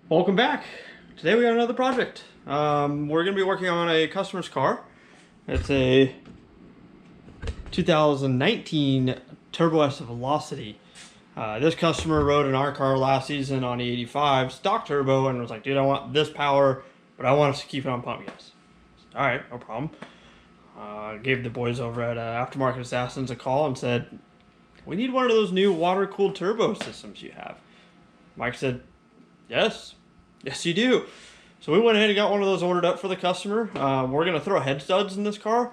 Welcome back. Today we got another project. We're going to be working on a customer's car. It's a 2019 Turbo S Velocity. This customer rode in our car last season on the 85 stock turbo and was like, dude, I want this power, but I want us to keep it on pump gas. All right, no problem. Gave the boys over at AfterMarket Assassins a call and said, we need one of those new water-cooled turbo systems you have. Mike said, yes you do. So we went ahead and got one of those ordered up for the customer. We're going to throw head studs in this car.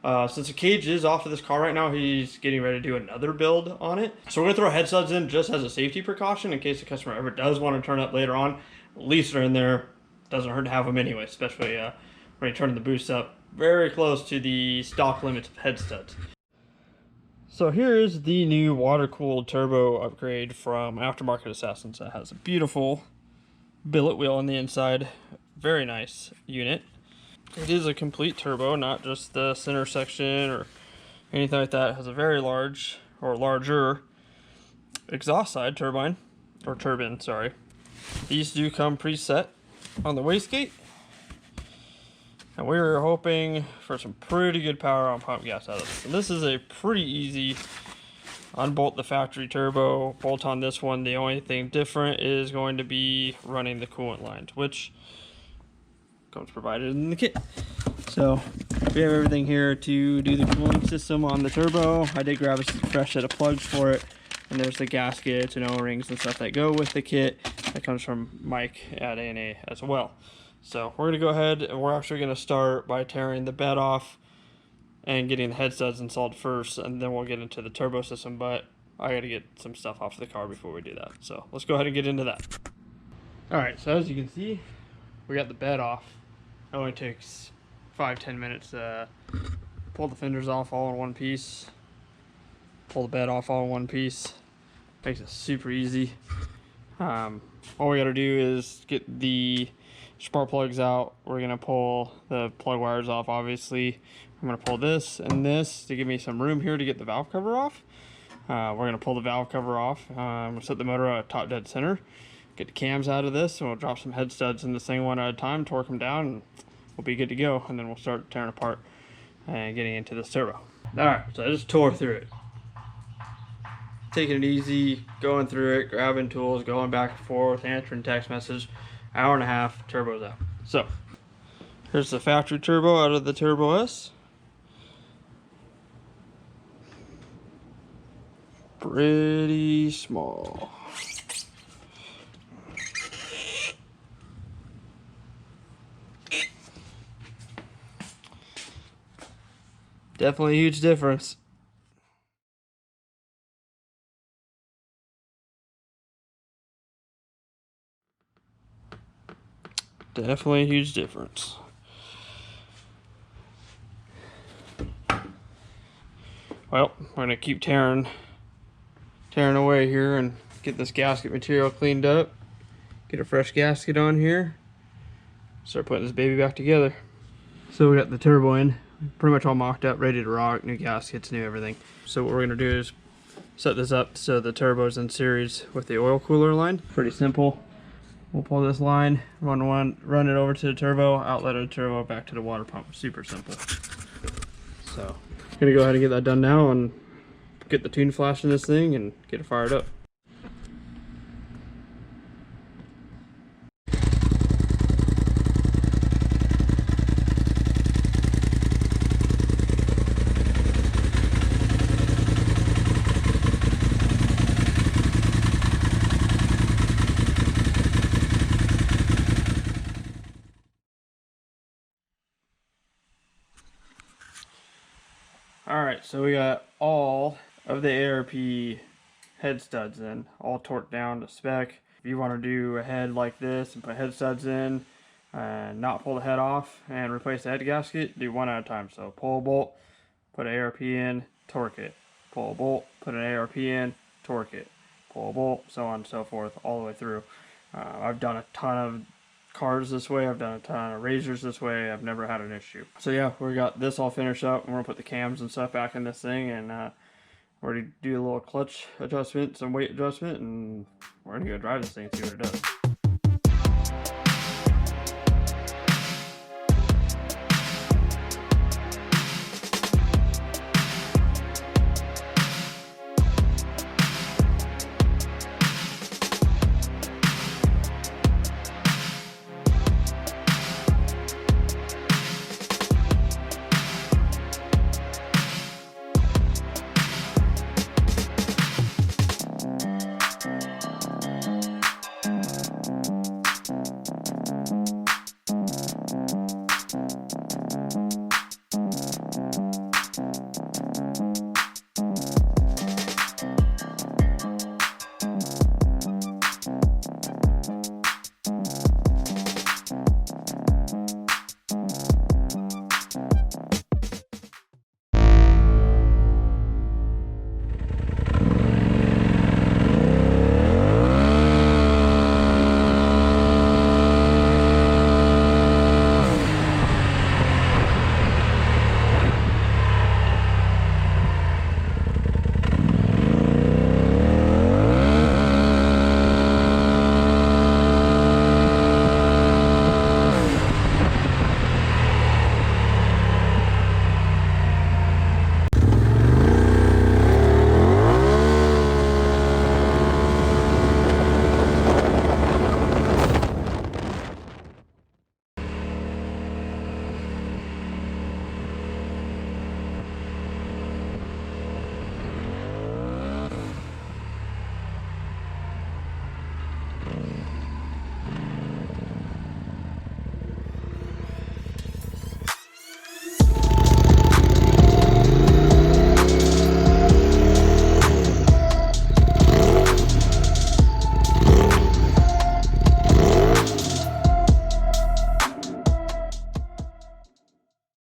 Since the cage is off of this car right now, he's getting ready to do another build on it. So we're going to throw head studs in just as a safety precaution in case the customer ever does want to turn up later on. At least they're in there. Doesn't hurt to have them anyway, especially when you're turning the boost up very close to the stock limits of head studs. So here's the new water-cooled turbo upgrade from AfterMarket Assassins. It has a beautiful billet wheel on the inside. Very nice unit. It is a complete turbo, not just the center section or anything like that. It has a very large, or larger, exhaust side turbine, or turbine, sorry. These do come preset on the wastegate. And we were hoping for some pretty good power on pump gas out of this. And this is a pretty easy unbolt the factory turbo, bolt on this one. The only thing different is going to be running the coolant lines, which comes provided in the kit. So we have everything here to do the cooling system on the turbo. I did grab a fresh set of plugs for it. And there's the gaskets and O-rings and stuff that go with the kit. That comes from Mike at A&A as well. So we're going to go ahead and we're actually going to start by tearing the bed off and getting the head studs installed first, and then we'll get into the turbo system, but I got to get some stuff off the car before we do that. So let's go ahead and get into that. Alright, so as you can see, we got the bed off. It only takes 5-10 minutes to pull the fenders off all in one piece, pull the bed off all in one piece. Makes it super easy. All we got to do is get the spark plugs out. We're going to pull the plug wires off, obviously. I'm going to pull this and this to give me some room here to get the valve cover off. We're going to pull the valve cover off. We'll set the motor at top dead center. Get the cams out of this, and we'll drop some head studs in this thing one at a time, torque them down, and we'll be good to go. And then we'll start tearing apart and getting into this turbo. Alright, so I just tore through it. Taking it easy, going through it, grabbing tools, going back and forth, answering text message. Hour and a half, turbo's out. So, here's the factory turbo out of the Turbo S. Pretty small. Definitely a huge difference. Definitely a huge difference. Well, we're going to keep tearing away here and get this gasket material cleaned up. Get a fresh gasket on here. Start putting this baby back together. So we got the turbo in, pretty much all mocked up, ready to rock, new gaskets, new everything. So what we're going to do is set this up so the turbo's in series with the oil cooler line. Pretty simple. We'll pull this line, run it over to the turbo, outlet of the turbo, back to the water pump. Super simple. So, I'm gonna go ahead and get that done now and get the tune flash in this thing and get it fired up. Alright, so we got all of the ARP head studs in, all torqued down to spec. If you want to do a head like this and put head studs in and not pull the head off and replace the head gasket, do one at a time. So pull a bolt, put an ARP in, torque it. Pull a bolt, put an ARP in, torque it. Pull a bolt, so on and so forth, all the way through. I've done a ton of cars this way, I've done a ton of razors this way, I've never had an issue. So yeah, we got this all finished up, and we're gonna put the cams and stuff back in this thing, and we're gonna do a little clutch adjustment, some weight adjustment, and we're gonna go drive this thing and see what it does.